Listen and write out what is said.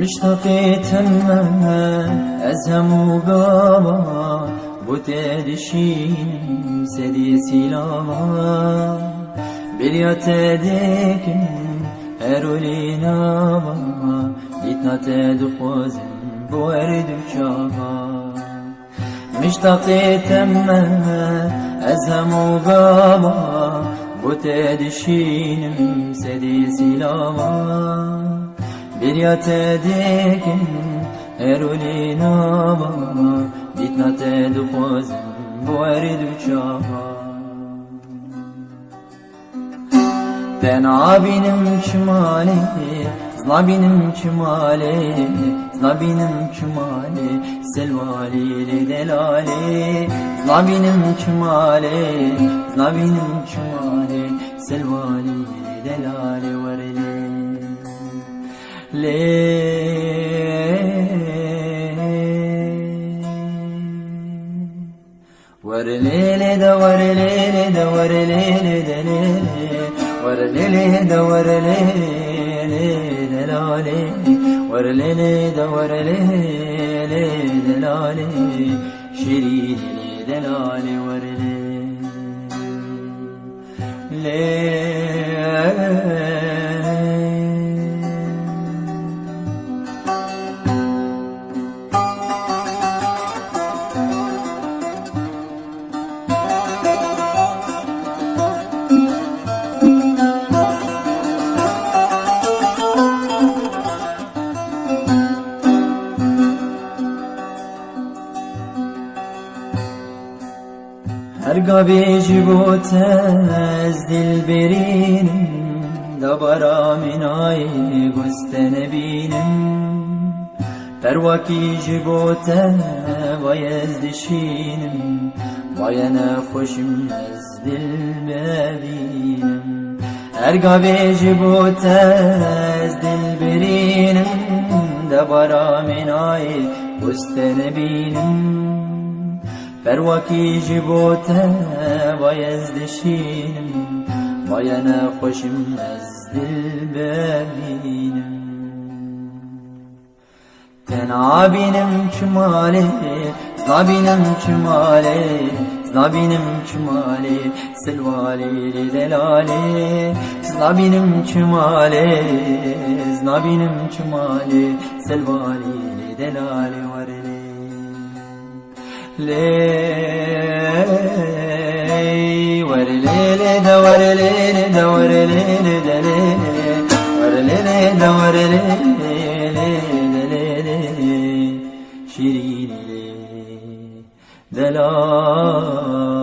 مشتاقيتم أزهم وقاما بوتدشين سدي سلاما برياتدكم أرولينا يتنا تدخوزن بورد وشاما مشتاقيتم أزهم وقاما بوتدشين سدي سلاما برياتدكم أرولينا يتنا تدخوزن بورد وشاما Fena benim kemali, zna benim kemali, zna benim kemali, selvali delali, zna benim kemali, zna benim kemali, selvali delali warli, le warli da warli da warli da ورليلي دورلي دلالي ورليلي دورلي دلالي شيريني دلالي ورلي Ergabi jibotez dilberinim Dabara minay gustene binim Pervaki jibote vayez dişinim Vayene hoşim ez dilbebinim Ergabi jibotez dilberinim Dabara minay gustene binim Pervaki jibote vayez dişinim Vayene hoşim ez dilbebinim Tena benim kemali, zna benim kemali, zna benim kemali, selvali delali, zna benim kemali, zna benim kemali, selvali delali varli. لي ورليلي دورليلي دورليلي دليلي ورليلي دورليلي دليلي شيريني دلال